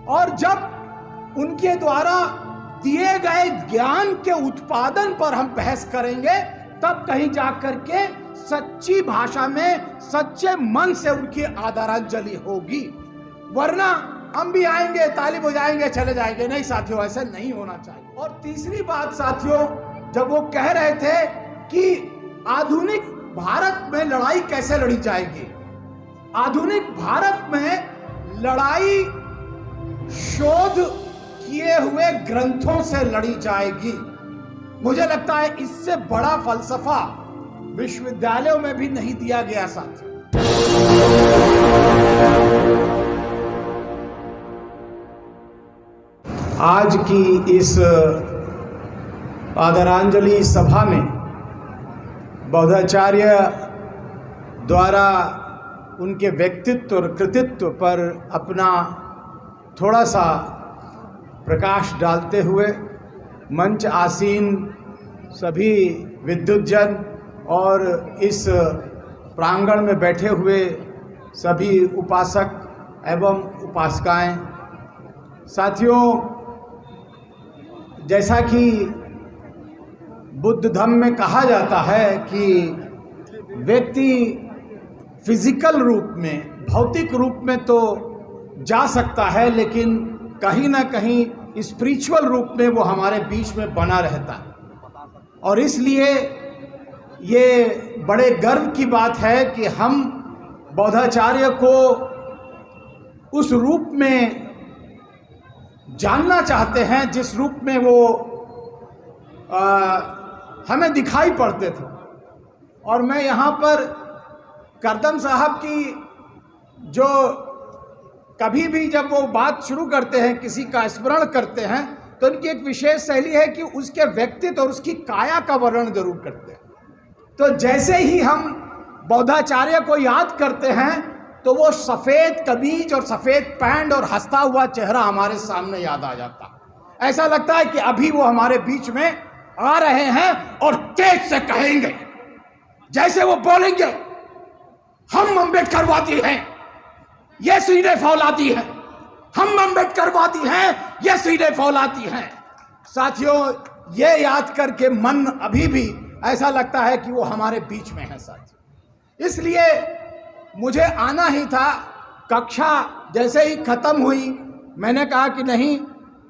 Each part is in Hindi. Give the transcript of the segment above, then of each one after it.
और जब उनके द्वारा दिए गए ज्ञान के उत्पादन पर हम बहस करेंगे, तब कहीं जाकर के सच्ची भाषा में सच्चे मन से उनकी आदरांजलि होगी। वरना हम भी आएंगे, ताली बजाएंगे, चले जाएंगे। नहीं साथियों, ऐसा नहीं होना चाहिए। और तीसरी बात साथियों, जब वो कह रहे थे कि आधुनिक भारत में लड़ाई कैसे लड़ी जाएगी, आधुनिक भारत में लड़ाई शोध किए हुए ग्रंथों से लड़ी जाएगी। मुझे लगता है इससे बड़ा फलसफा विश्वविद्यालयों में भी नहीं दिया गया साथियों। आज की इस आदरांजलि सभा में बौद्धाचार्य द्वारा उनके व्यक्तित्व और कृतित्व पर अपना थोड़ा सा प्रकाश डालते हुए मंच आसीन सभी विद्वज्जन और इस प्रांगण में बैठे हुए सभी उपासक एवं उपासिकाएं, साथियों, जैसा कि बुद्ध धम्म में कहा जाता है कि व्यक्ति फिजिकल रूप में, भौतिक रूप में तो जा सकता है, लेकिन कहीं ना कहीं स्पिरिचुअल रूप में वो हमारे बीच में बना रहता है। और इसलिए ये बड़े गर्व की बात है कि हम बौद्धाचार्य को उस रूप में जानना चाहते हैं जिस रूप में वो हमें दिखाई पड़ते थे। और मैं यहाँ पर करदम साहब की जो कभी भी जब वो बात शुरू करते हैं, किसी का स्मरण करते हैं, तो उनकी एक विशेष शैली है कि उसके व्यक्तित्व और उसकी काया का वर्णन जरूर करते हैं। तो जैसे ही हम बौद्धाचार्य को याद करते हैं तो वो सफ़ेद कमीज और सफ़ेद पैंट और हंसता हुआ चेहरा हमारे सामने याद आ जाता। ऐसा लगता है कि अभी वो हमारे बीच में आ रहे हैं और तेज से कहेंगे, जैसे वो बोलेंगे, हम अम्बेडकरवादी हैं, ये सीधे फौलादी हैं, हम अम्बेडकरवादी हैं, ये सीधे फौलादी हैं। साथियों, ये याद करके मन अभी भी ऐसा लगता है कि वो हमारे बीच में है साथियों। इसलिए मुझे आना ही था। कक्षा जैसे ही खत्म हुई, मैंने कहा कि नहीं,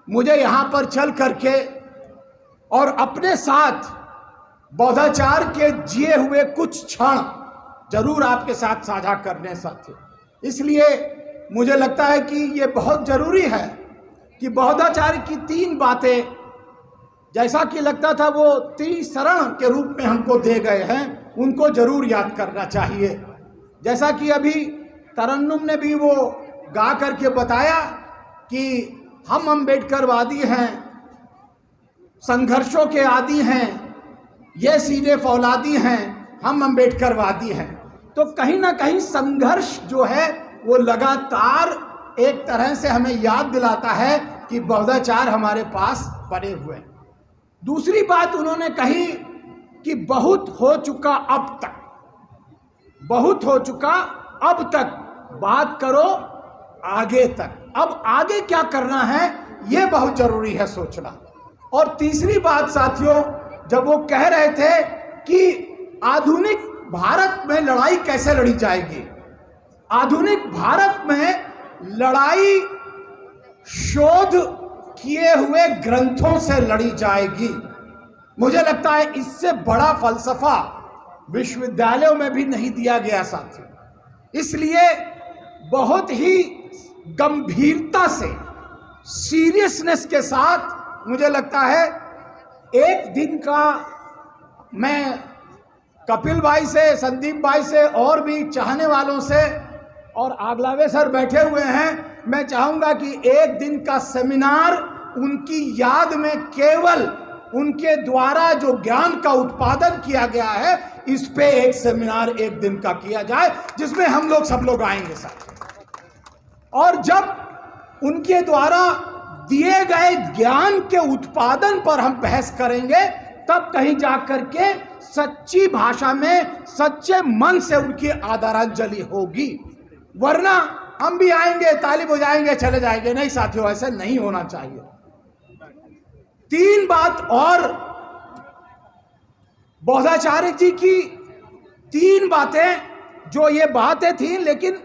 मुझे यहाँ पर चल करके और अपने साथ बौद्धाचार्य के जिए हुए कुछ क्षण जरूर आपके साथ साझा करने साथियों। इसलिए मुझे लगता है कि ये बहुत ज़रूरी है कि बौद्धाचार्य की 3 बातें, जैसा कि लगता था वो त्रिशरण के रूप में हमको दे गए हैं, उनको जरूर याद करना चाहिए। जैसा कि अभी तरन्नुम ने भी वो गा करके बताया कि हम अम्बेडकरवादी हैं, संघर्षों के आदी हैं, ये सीधे फौलादी हैं, हम अम्बेडकरवादी हैं। तो कहीं ना कहीं संघर्ष जो है वो लगातार एक तरह से हमें याद दिलाता है कि बौद्धाचार्य हमारे पास पड़े हुए हैं। दूसरी बात उन्होंने कही कि बहुत हो चुका अब तक, बहुत हो चुका अब तक, बात करो आगे तक। अब आगे क्या करना है ये बहुत जरूरी है सोचना। और तीसरी बात साथियों, जब वो कह रहे थे कि आधुनिक भारत में लड़ाई कैसे लड़ी जाएगी, आधुनिक भारत में लड़ाई शोध किए हुए ग्रंथों से लड़ी जाएगी। मुझे लगता है इससे बड़ा फलसफा विश्वविद्यालयों में भी नहीं दिया गया साथियों। इसलिए बहुत ही गंभीरता से, सीरियसनेस के साथ मुझे लगता है एक दिन का, मैं कपिल भाई से, संदीप भाई से और भी चाहने वालों से, और आगलावे सर बैठे हुए हैं, मैं चाहूँगा कि एक दिन का सेमिनार उनकी याद में केवल उनके द्वारा जो ज्ञान का उत्पादन किया गया है इस पे एक सेमिनार एक दिन का किया जाए, जिसमें हम लोग सब लोग आएंगे साथ। और जब उनके द्वारा दिए गए ज्ञान के उत्पादन पर हम बहस करेंगे, तब कहीं जाकर के सच्ची भाषा में सच्चे मन से उनकी आदरांजलि होगी। वरना हम भी आएंगे, ताली बजाएंगे, चले जाएंगे। नहीं साथियों, ऐसा नहीं होना चाहिए। तीन बात और बौद्धाचार्य जी की तीन बातें जो ये बातें थी, लेकिन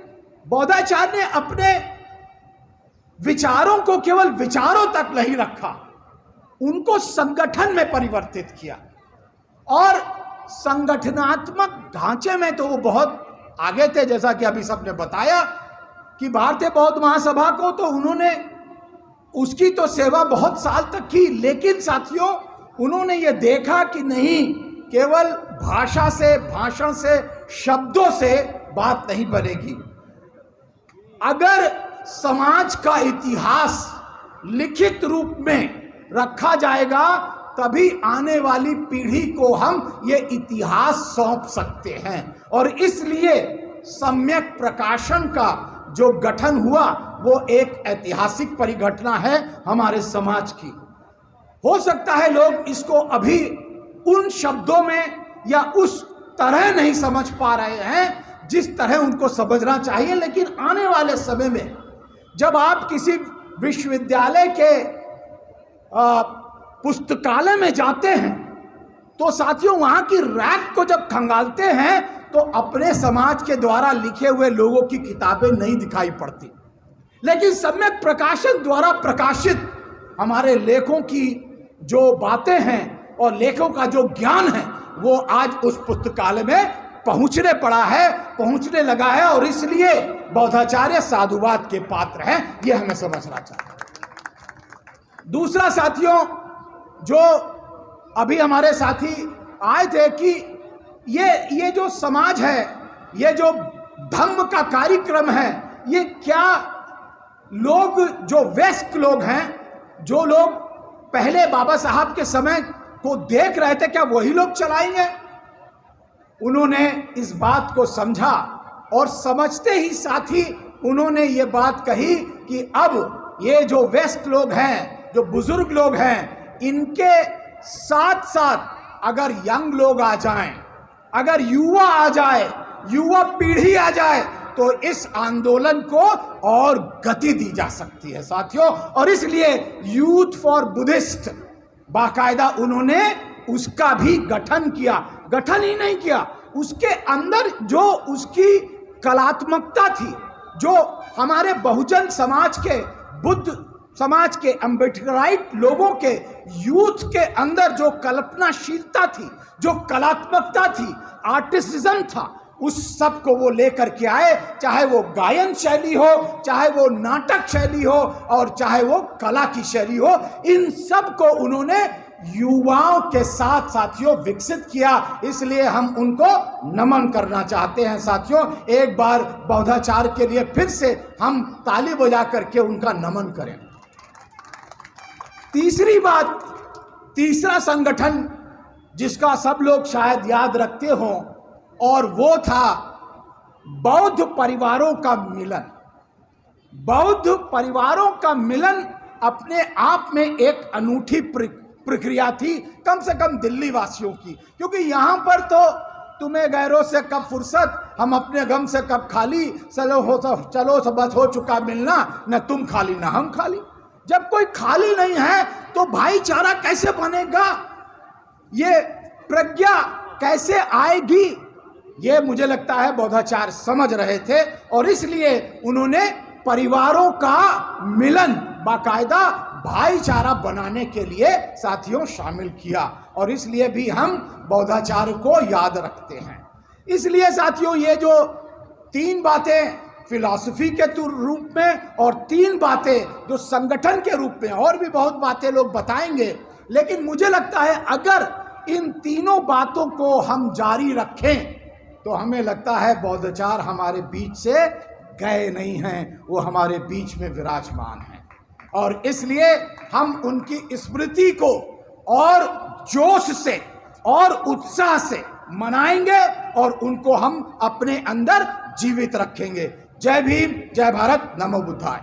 बौद्धाचार्य ने अपने विचारों को केवल विचारों तक नहीं रखा, उनको संगठन में परिवर्तित किया। और संगठनात्मक ढांचे में तो वो बहुत आगे थे, जैसा कि अभी सबने बताया कि भारतीय बौद्ध महासभा को तो उन्होंने उसकी तो सेवा बहुत साल तक की, लेकिन साथियों उन्होंने ये देखा कि नहीं, केवल भाषा से, भाषण से, शब्दों से बात नहीं बनेगी। अगर समाज का इतिहास लिखित रूप में रखा जाएगा, तभी आने वाली पीढ़ी को हम ये इतिहास सौंप सकते हैं। और इसलिए सम्यक प्रकाशन का जो गठन हुआ वो एक ऐतिहासिक परिघटना है हमारे समाज की। हो सकता है लोग इसको अभी उन शब्दों में या उस तरह नहीं समझ पा रहे हैं जिस तरह उनको समझना चाहिए, लेकिन आने वाले समय में जब आप किसी विश्वविद्यालय के पुस्तकालय में जाते हैं तो साथियों वहां की रैक को जब खंगालते हैं तो अपने समाज के द्वारा लिखे हुए लोगों की किताबें नहीं दिखाई पड़ती, लेकिन सम्यक प्रकाशन द्वारा प्रकाशित हमारे लेखों की जो बातें हैं और लेखों का जो ज्ञान है वो आज उस पुस्तकालय में पहुंचने लगा है। और इसलिए बौद्धाचार्य साधुवाद के पात्र हैं, यह हमें समझना चाहिए। दूसरा साथियों, जो अभी हमारे साथी आए थे कि ये जो समाज है, ये जो धम्म का कार्यक्रम है, ये क्या लोग जो वयस्क लोग हैं, जो लोग पहले बाबा साहब के समय को देख रहे थे, क्या वही लोग चलाएंगे? उन्होंने इस बात को समझा और समझते ही साथ ही उन्होंने ये बात कही कि अब ये जो वयस्क लोग हैं, जो बुजुर्ग लोग हैं, इनके साथ साथ अगर यंग लोग आ जाएं, अगर युवा आ जाए, युवा पीढ़ी आ जाए, तो इस आंदोलन को और गति दी जा सकती है साथियों। और इसलिए यूथ फॉर बुद्धिस्ट बाकायदा उन्होंने उसका भी गठन किया। गठन ही नहीं किया, उसके अंदर जो उसकी कलात्मकता थी, जो हमारे बहुजन समाज के, बुद्ध समाज के, अम्बेडकराइट लोगों के, यूथ के अंदर जो कल्पनाशीलता थी, जो कलात्मकता थी, आर्टिस्टिज्म था, उस सब को वो लेकर के आए। चाहे वो गायन शैली हो, चाहे वो नाटक शैली हो, और चाहे वो कला की शैली हो, इन सब को उन्होंने युवाओं के साथ साथियों विकसित किया। इसलिए हम उनको नमन करना चाहते हैं साथियों। एक बार बौद्धाचार्य के लिए फिर से हम ताली बजा करके उनका नमन करें। तीसरी बात, तीसरा संगठन जिसका सब लोग शायद याद रखते हों, और वो था बौद्ध परिवारों का मिलन। बौद्ध परिवारों का मिलन अपने आप में एक अनूठी प्रक्रिया थी, कम से कम दिल्ली वासियों की, क्योंकि यहाँ पर तो तुम्हें गैरों से कब फुर्सत, हम अपने गम से कब खाली, चलो बस हो चुका मिलना, न तुम खाली न हम खाली। जब कोई खाली नहीं है तो भाईचारा कैसे बनेगा, ये प्रज्ञा कैसे आएगी, ये मुझे लगता है बौद्धाचार्य समझ रहे थे। और इसलिए उन्होंने परिवारों का मिलन बाकायदा भाईचारा बनाने के लिए साथियों शामिल किया, और इसलिए भी हम बौद्धाचार्य को याद रखते हैं। इसलिए साथियों ये जो तीन बातें फिलॉसफी के रूप में और तीन बातें जो संगठन के रूप में, और भी बहुत बातें लोग बताएंगे, लेकिन मुझे लगता है अगर इन तीनों बातों को हम जारी रखें तो हमें लगता है बौद्धाचार्य हमारे बीच से गए नहीं हैं, वो हमारे बीच में विराजमान हैं। और इसलिए हम उनकी स्मृति को और जोश से और उत्साह से मनाएंगे और उनको हम अपने अंदर जीवित रखेंगे। जय भीम, जय भारत, नमो बुद्धाय।